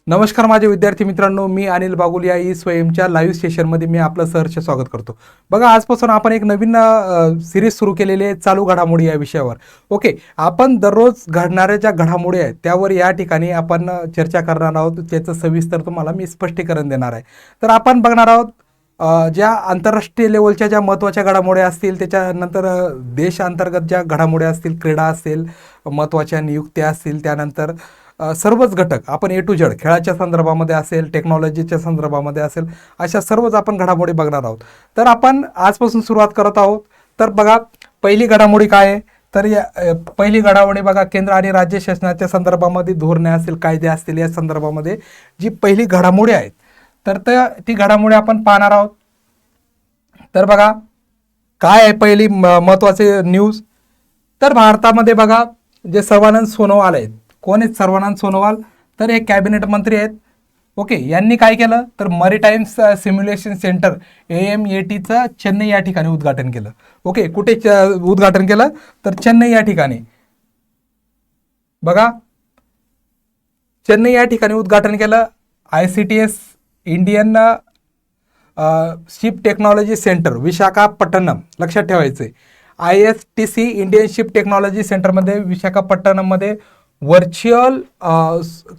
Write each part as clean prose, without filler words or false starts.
नमस्कार माझे विद्यार्थी मित्रांनो, मी अनिल बागुलिया ई स्वयंच्या लाईव्ह सेशनमध्ये मी आपलं सहर्ष स्वागत करतो. बघा, आजपासून आपण एक नवीन सिरीज सुरू केलेली आहे, चालू घडामोडी या विषयावर. ओके, आपण दररोज घडणाऱ्या ज्या घडामोडी आहेत त्यावर या ठिकाणी आपण चर्चा करणार आहोत. त्याचं सविस्तर तुम्हाला मी स्पष्टीकरण देणार आहे. तर आपण बघणार आहोत ज्या आंतरराष्ट्रीय लेवलच्या ज्या महत्त्वाच्या घडामोडी असतील, त्याच्यानंतर देशांतर्गत ज्या घडामोडी असतील, क्रीडा असेल, महत्त्वाच्या नियुक्त्या असतील, त्यानंतर सर्वच घटक आपण ए टू झेड खेळाच्या संदर्भामध्ये असेल, टेक्नॉलॉजीच्या संदर्भामध्ये असेल, अशा सर्वच आपण घडामोडी बघणार आहोत. तर आपण आजपासून सुरुवात करत आहोत. तर बघा, पहिली घडामोडी काय आहे, तर या पहिली घडामोडी बघा, केंद्र आणि राज्य शासनाच्या संदर्भामध्ये धोरणे असतील, कायदे असतील, या संदर्भामध्ये जी पहिली घडामोडी आहेत तर ती घडामोडी आपण पाहणार आहोत. तर बघा, काय आहे पहिली महत्त्वाचे न्यूज. तर भारतामध्ये बघा, जे सर्वानंद सोनोवाल आहेत. कोण आहेत सर्वानंद सोनोवाल? तर हे कॅबिनेट मंत्री आहेत. ओके, यांनी काय केलं, तर मरीटाईम सिम्युलेशन सेंटर AMATचं चेन्नई या ठिकाणी उद्घाटन केलं. ओके, कुठे उद्घाटन केलं, तर चेन्नई या ठिकाणी. बघा, चेन्नई या ठिकाणी उद्घाटन केलं. ICTS Indian ship technology centre Visakhapatnam, लक्षात ठेवायचं आहे. ISTC इंडियन शिप टेक्नॉलॉजी सेंटरमध्ये विशाखापट्टणममध्ये व्हर्च्युअल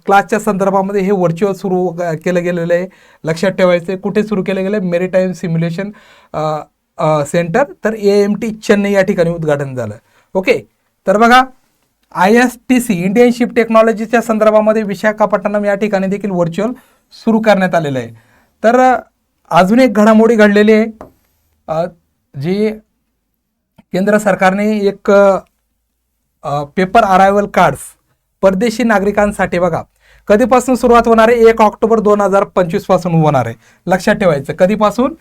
क्लासच्या संदर्भामध्ये हे व्हर्च्युअल सुरू केलं गेलेलं आहे. लक्षात ठेवायचं आहे. कुठे सुरू केलं गेलं? मेरीटाईम सिम्युलेशन सेंटर, तर AMT चेन्नई या ठिकाणी उद्घाटन झालं. ओके, तर बघा, ISTC इंडियन शिप टेक्नॉलॉजीच्या संदर्भामध्ये विशाखापट्टणम या ठिकाणी देखील व्हर्च्युअल सुरू करण्यात आलेलं आहे. तर अजून एक घडामोडी घडलेली आहे, जी केंद्र सरकारने एक पेपर अरायव्हल कार्ड्स परदेशी नागरिकांसाठी बघा कधीपासून सुरुवात होणार आहे? 1 ऑक्टोबर 2025 पासून होणार आहे. लक्षात ठेवायचं. कधीपासून?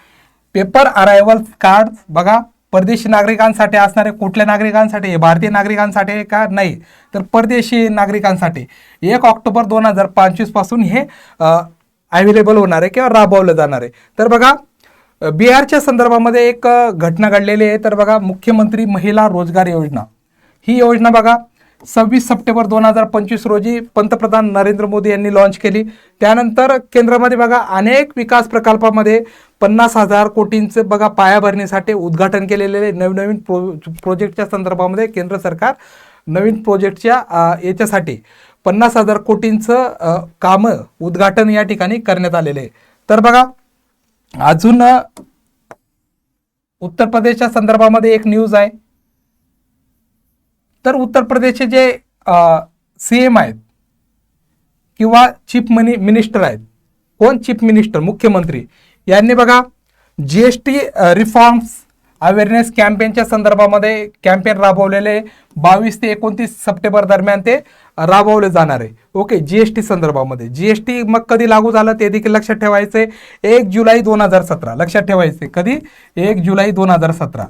पेपर अरायव्हल कार्ड बघा परदेशी नागरिकांसाठी असणारे. कुठल्या नागरिकांसाठी? हे भारतीय नागरिकांसाठी आहे का? नाही, तर परदेशी नागरिकांसाठी 1 ऑक्टोबर 2025 पासून हे अवेलेबल होणार आहे किंवा राबवलं जाणार आहे. तर बघा, बिहारच्या संदर्भामध्ये एक घटना घडलेली आहे. तर बघा, मुख्यमंत्री महिला रोजगार योजना, ही योजना बघा 26 सप्टेंबर 2025 रोजी पंतप्रधान नरेंद्र मोदी यांनी लॉन्च केली. त्यानंतर केंद्रामध्ये बघा अनेक विकास प्रकल्पामध्ये 50,000 कोटींचं बघा पायाभरणीसाठी उद्घाटन केलेले नवीन प्रोजेक्टच्या संदर्भामध्ये केंद्र सरकार नवीन प्रोजेक्टच्या याच्यासाठी 50,000 कोटींचं कामं उद्घाटन या ठिकाणी करण्यात आलेले आहे. तर बघा, अजून उत्तर प्रदेशच्या संदर्भामध्ये एक न्यूज आहे. तर उत्तर प्रदेशचे जे CM आहेत किंवा चीफ मिनिस्टर आहेत. कोण? चीफ मिनिस्टर, मुख्यमंत्री यांनी बघा GST रिफॉर्म्स अवेअरनेस कॅम्पेनच्या संदर्भामध्ये कॅम्पेन राबवलेले 22 ते 29 सप्टेंबर दरम्यान ते राबवले जाणार आहे. ओके, GST संदर्भामध्ये. GST मग कधी लागू झालं ते देखील लक्षात ठेवायचे. 1 जुलै 2017, लक्षात ठेवायचे. कधी? 1 जुलै 2017.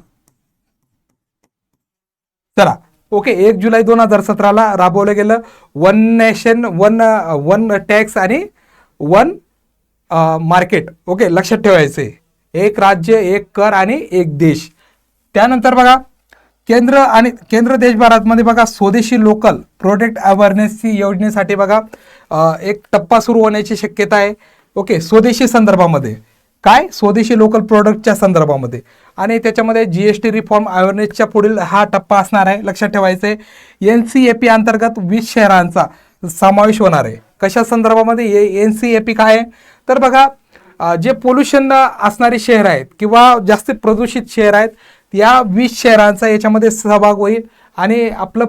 चला, ओके, 1 जुलै 2017ला राबवलं गेलं. वन नेशन वन टॅक्स आणि वन मार्केट. ओके, लक्षात ठेवायचे. एक राज्य, एक कर आणि एक देश. त्यानंतर बघा, केंद्र देशभरामध्ये बघा स्वदेशी लोकल प्रोडक्ट अवेअरनेसची योजनेसाठी बघा एक टप्पा सुरू होण्याची शक्यता आहे. ओके, स्वदेशी संदर्भामध्ये काय? स्वदेशी लोकल प्रोडक्टच्या संदर्भामध्ये. आणि त्याच्यामध्ये GST रिफॉर्म अवेअरनेसच्या पुढील हा टप्पा असणार आहे. लक्षात ठेवायचे. NCAP अंतर्गत 20 शहरांचा समावेश होणार आहे. कशा संदर्भामध्ये? NCAP काय आहे? तर बघा, जे पोल्युशन असणारी शहर आहेत किंवा जास्त प्रदूषित शहर आहेत, या 20 शहरांचा याच्यामध्ये सहभाग होईल आणि आपलं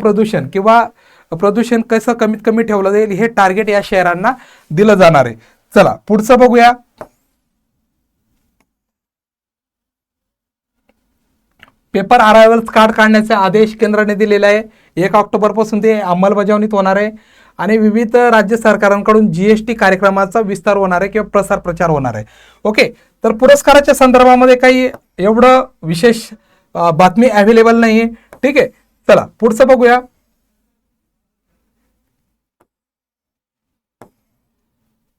प्रदूषण कसं कमीत कमी ठेवलं जाईल हे टार्गेट या शहरांना दिलं जाणार आहे. चला, पुढचं बघूया. पेपर अरायव्हल कार्ड काढण्याचे आदेश केंद्राने दिलेला आहे. 1 ऑक्टोबर पासून ते अंमलबजावणीत होणार आहे आणि विविध राज्य सरकारांकडून GST कार्यक्रमाचा विस्तार होणार आहे किंवा प्रचार होणार आहे. ओके, तर पुरस्काराच्या संदर्भामध्ये काही एवढं विशेष बातमी अवेलेबल नाही आहे. ठीक आहे, चला पुढचं बघूया.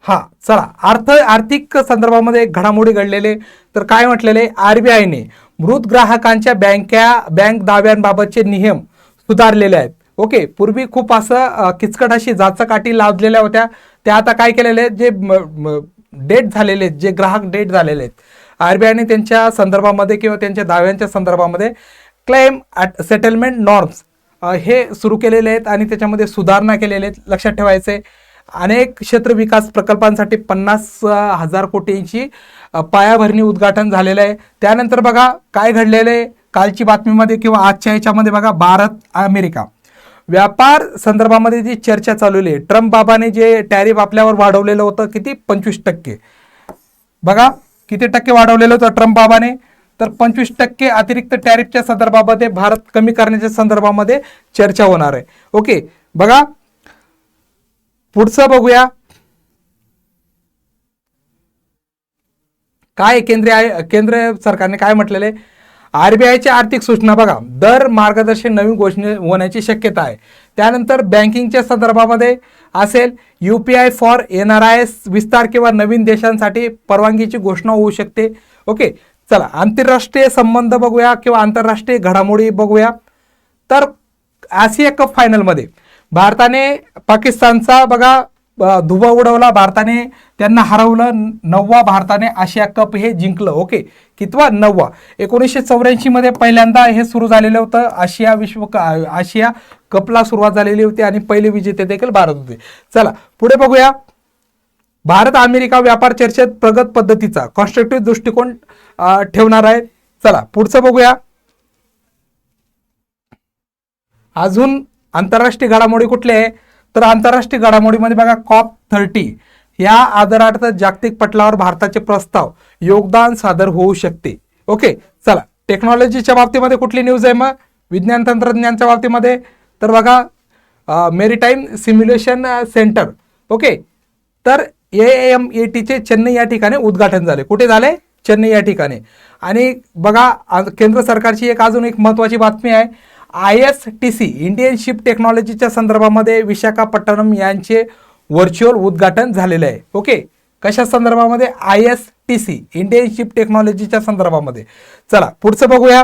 हा, चला, आर्थिक संदर्भामध्ये घडामोडी घडलेले. तर काय म्हटलेले? RBIने मृत ग्राहकांच्या बँक दाव्यांबाबतचे नियम सुधारलेले आहेत. ओके, पूर्वी खूप असं किचकट अशी जाचकाठी लावलेल्या होत्या, त्या आता काय केलेले आहेत, जे डेट झालेले आहेत, जे ग्राहक डेट झालेले आहेत, आरबीआयने त्यांच्या संदर्भामध्ये किंवा त्यांच्या दाव्यांच्या संदर्भामध्ये क्लेम सेटलमेंट नॉर्म्स हे सुरू केलेले आहेत आणि त्याच्यामध्ये सुधारणा केलेल्या आहेत. लक्षात ठेवायचे, अनेक क्षेत्र विकास प्रकल्पांसाठी 50,000 कोटींची पायाभरणी उद्घाटन झालेलं आहे. त्यानंतर बघा काय घडलेलं आहे कालची बातमीमध्ये किंवा आजच्या याच्यामध्ये बघा, भारत अमेरिका व्यापार संदर्भामध्ये जी चर्चा चालवली आहे, ट्रम्प बाबाने जे टॅरिफ आपल्यावर वाढवलेलं होतं, किती 25%, बघा किती टक्के वाढवलेलं होतं ट्रम्प बाबाने, तर 25% अतिरिक्त टॅरिफच्या संदर्भामध्ये भारत कमी करण्याच्या संदर्भामध्ये चर्चा होणार आहे. ओके, बघा पुढचं बघूया काय केंद्र सरकारने काय म्हटलेलं आहे. आरबीआयची आर्थिक सूचना बघा, दर मार्गदर्शन नवीन घोषणा होण्याची शक्यता आहे. त्यानंतर बँकिंगच्या संदर्भामध्ये असेल, UPI फॉर NRIs विस्तार किंवा नवीन देशांसाठी परवानगीची घोषणा होऊ शकते. ओके, चला आंतरराष्ट्रीय संबंध बघूया किंवा आंतरराष्ट्रीय घडामोडी बघूया. तर आशिया कप फायनलमध्ये भारताने पाकिस्तानचा बघा धुव्वा उडवला, भारताने त्यांना हरवलं. 9वा भारताने आशिया कप हे जिंकलं. ओके, कितवा? 9वा. 1984 मध्ये पहिल्यांदा हे सुरू झालेलं होतं, आशिया कपला सुरुवात झालेली होती आणि पहिले विजेते देखील भारत होते. चला पुढे बघूया, भारत अमेरिका व्यापार चर्चेत प्रगत पद्धतीचा कॉन्स्ट्रक्टिव्ह दृष्टिकोन ठेवणार आहे. चला पुढचं बघूया, अजून आंतरराष्ट्रीय घडामोडी कुठले आहे, तर आंतरराष्ट्रीय घडामोडीमध्ये बघा COP30 या आदरार्थ जागतिक पटलावर भारताचे प्रस्ताव योगदान सादर होऊ शकते. ओके, चला टेक्नॉलॉजीच्या बाबतीमध्ये कुठली न्यूज आहे मग, विज्ञान तंत्रज्ञानच्या बाबतीमध्ये, तर बघा मेरीटाईम सिम्युलेशन सेंटर. ओके, तर AMETचे चेन्नई या ठिकाणी उद्घाटन झाले. कुठे झाले? चेन्नई या ठिकाणी. आणि बघा केंद्र सरकारची अजून एक महत्त्वाची बातमी आहे, ISTC इंडियन शिप टेक्नॉलॉजीच्या संदर्भामध्ये विशाखापट्टणम यांचे व्हर्च्युअल उद्घाटन झालेलं आहे. ओके, कशा संदर्भामध्ये? ISTC इंडियन शिप टेक्नॉलॉजीच्या संदर्भामध्ये. चला पुढचं बघूया,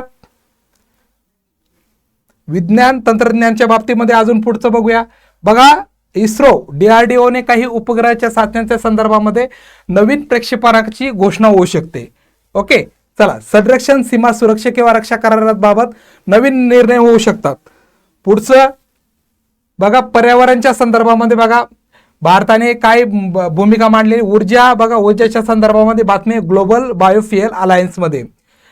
विज्ञान तंत्रज्ञानच्या बाबतीमध्ये अजून पुढचं बघूया. बघा इस्रो DRDOने काही उपग्रहाच्या चाचण्यांच्या संदर्भामध्ये नवीन प्रक्षेपणाची घोषणा होऊ शकते. ओके, चला संरक्षण सीमा सुरक्षा किंवा रक्षा कराराबाबत नवीन निर्णय होऊ शकतात. पुढचं बघा, पर्यावरणाच्या संदर्भामध्ये बघा भारताने काय भूमिका मांडली. ऊर्जा बघा, ऊर्जेच्या संदर्भामध्ये बातमी, ग्लोबल बायोफ्युएल अलायन्समध्ये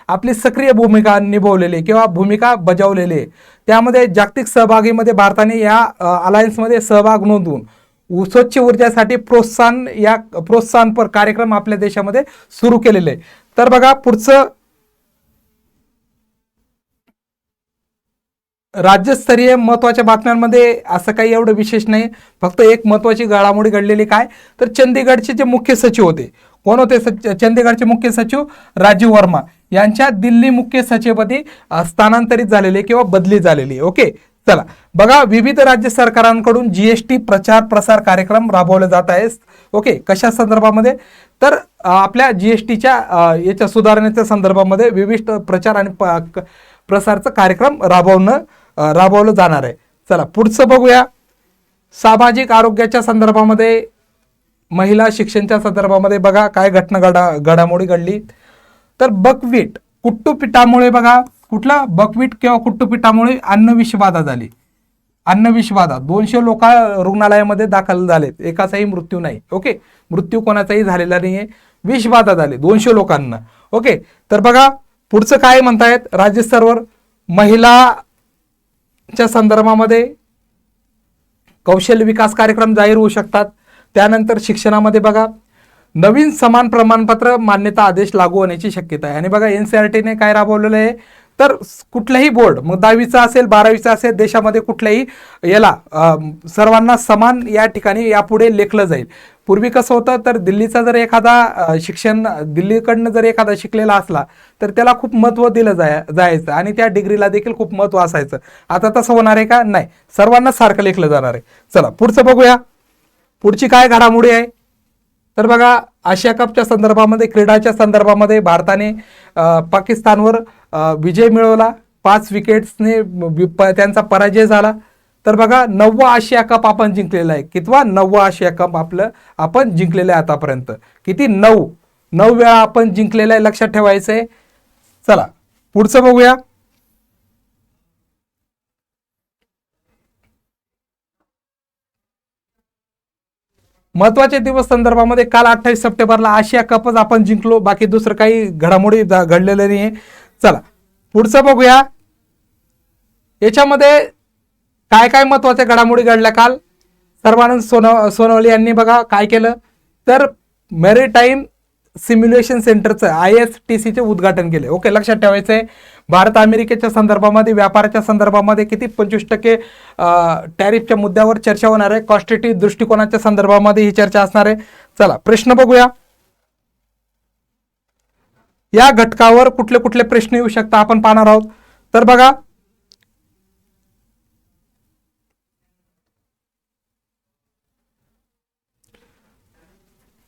आपली सक्रिय भूमिका निभवलेली किंवा भूमिका बजावलेली आहे. त्यामध्ये जागतिक सहभागीमध्ये भारताने या अलायन्समध्ये सहभाग नोंदवून स्वच्छ ऊर्जासाठी प्रोत्साहनपर कार्यक्रम आपल्या देशामध्ये सुरू केलेले आहे. तर बघा पुढचं, राज्यस्तरीय महत्त्वाच्या बातम्यांमध्ये असं काही एवढं विशेष नाही, फक्त एक महत्त्वाची घडामोडी घडलेली काय, तर चंदीगडचे जे मुख्य सचिव होते, कोण होते? चंदीगडचे मुख्य सचिव राजीव वर्मा यांच्या दिल्ली मुख्य सचिवपदी स्थानांतरित झालेले किंवा बदली झालेली. ओके, चला बघा, विविध राज्य सरकारांकडून GST प्रचार प्रसार कार्यक्रम राबवले जात आहे. ओके, कशा संदर्भामध्ये? तर आपल्या GSTच्या याच्या सुधारणेच्या संदर्भामध्ये विविध प्रचार आणि प्रसारचा कार्यक्रम राबवलं जाणार आहे. चला पुढचं बघूया, सामाजिक आरोग्याच्या संदर्भामध्ये, महिला शिक्षणाच्या संदर्भामध्ये बघा काय घडामोडी घडली. तर बकव्हीट कुट्टुपिठामुळे बघा, कुठला बकव्हीट किंवा कुट्टुपिठामुळे अन्नविषबाधा झाली. अन्नविषबाधा 200 लोक रुग्णालयामध्ये दाखल झालेत, एकाचाही मृत्यू नाही. ओके, मृत्यू कोणाचाही झालेला नाहीये, विषबाधा झाली 200 लोकांना. ओके, तर बघा पुढचं काय म्हणतायत, राज्य स्तरावर महिलाच्या संदर्भामध्ये कौशल्य विकास कार्यक्रम जाहीर होऊ शकतात. त्यानंतर शिक्षणामध्ये बघा, नवीन समान प्रमाणपत्र मान्यता आदेश लागू होण्याची शक्यता आहे. आणि बघा NCERTने काय राबवलेलं आहे, तर कुठलंही बोर्ड, मग 10वीचा असेल 12वीचा असेल, देशामध्ये कुठल्याही याला सर्वांना समान या ठिकाणी यापुढे लेखलं जाईल. पूर्वी कसं होतं, तर दिल्लीचा जर एखादा दिल्लीकडनं जर एखादा शिकलेला असला तर त्याला खूप महत्त्व दिलं जायचं आणि त्या डिग्रीला देखील खूप महत्त्व असायचं. आता तसं होणार आहे का? नाही, सर्वांना सारखं लेखलं जाणार आहे. चला पुढचं बघूया, पुढची काय घडामोडी आहे. तर बघा आशिया कपच्या संदर्भामध्ये, क्रीडाच्या संदर्भामध्ये भारताने पाकिस्तानवर विजय मिळवला. 5 विकेट्सने त्यांचा पराजय झाला. तर बघा 9वा आशिया कप आपण जिंकलेला आहे. कितवा? 9वा आशिया कप आपलं आपण जिंकलेलं आहे आतापर्यंत. किती? 9 वेळा आपण जिंकलेलं आहे, लक्षात ठेवायचं आहे. चला पुढचं बघूया. महत्वाचे दिवस संदर्भामध्ये काल 28 सप्टेंबरला आशिया कपच आपण जिंकलो, बाकी दुसरं काही घडामोडी घडलेलं नाही. चला पुढचं बघूया. याच्यामध्ये काय काय महत्वाच्या घडामोडी घडल्या काल. सर्वानंद सोनवणे यांनी बघा काय केलं, तर मॅरीटाईम सिम्युलेशन सेंटरचं ISTCचे उद्घाटन केले. ओके, लक्षात ठेवायचं आहे. भारत अमेरिकेच्या संदर्भामध्ये, व्यापाराच्या संदर्भामध्ये किती 25% टॅरिफच्या मुद्द्यावर चर्चा होणार आहे. कॉस्टिटी दृष्टिकोनाच्या संदर्भामध्ये ही चर्चा असणार आहे. चला प्रश्न बघूया. या घटकावर कुठले कुठले प्रश्न येऊ शकतात आपण पाहणार आहोत. तर बघा,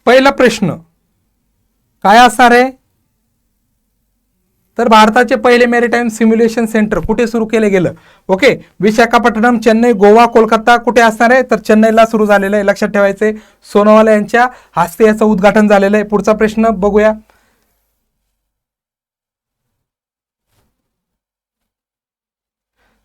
पहिला प्रश्न काय असणार आहे, तर भारताचे पहिले मॅरीटाईम सिम्युलेशन सेंटर कुठे सुरू केले गेलं. ओके, विशाखापट्टणम, चेन्नई, गोवा, कोलकाता कुठे असणार आहे, तर चेन्नईला सुरू झालेलं आहे. लक्षात ठेवायचे. सोनोवाला यांच्या हस्ते याचं उद्घाटन झालेलं आहे. पुढचा प्रश्न बघूया.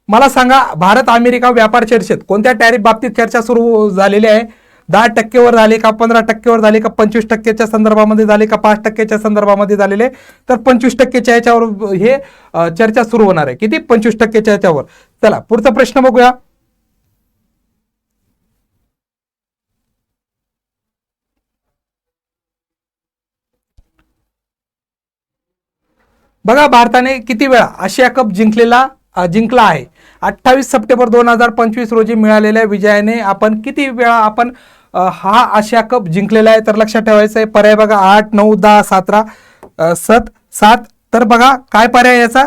मला सांगा, भारत अमेरिका व्यापार चर्चेत कोणत्या टॅरिफ बाबतीत चर्चा सुरू झालेली आहे. 10% झाली का, 15% झाली का, 25%च्या संदर्भामध्ये झाली का, 5%च्या संदर्भामध्ये झालेले, तर 25%च्या याच्यावर हे चर्चा सुरू होणार आहे. किती? 25%च्या याच्यावर. चला पुढचा प्रश्न बघूया. बघा, भारताने किती वेळा आशिया कप जिंकला आहे. 28 सप्टेंबर 2025 रोजी मिळालेल्या विजयाने आपण किती वेळा आपण हा आशिया कप जिंकलेला आहे, तर लक्षात ठेवायचं आहे. पर्याय बघा 8, 9, 10, 17, 7. तर बघा काय पर्याय याचा,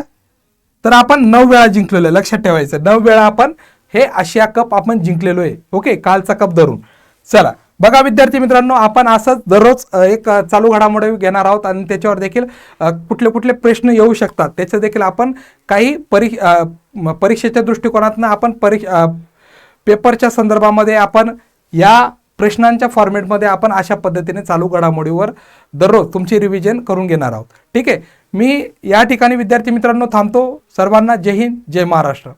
तर आपण 9 वेळा जिंकलेलो आहे. लक्षात ठेवायचं, 9 वेळा आपण हे आशिया कप आपण जिंकलेलो आहे. ओके, कालचा कप धरून. चला बघा विद्यार्थी मित्रांनो, आपण असंच दररोज एक चालू घडामोडी घेणार आहोत आणि त्याच्यावर देखील कुठले कुठले प्रश्न येऊ शकतात त्याचं देखील आपण काही परीक्षेच्या दृष्टिकोनातून आपण पेपरच्या संदर्भामध्ये आपण या प्रश्नांच्या फॉर्मॅटमध्ये आपण अशा पद्धतीने चालू घडामोडीवर दररोज तुमची रिव्हिजन करून घेणार आहोत. ठीक आहे, मी या ठिकाणी विद्यार्थी मित्रांनो थांबतो. सर्वांना जय हिंद, जय महाराष्ट्र.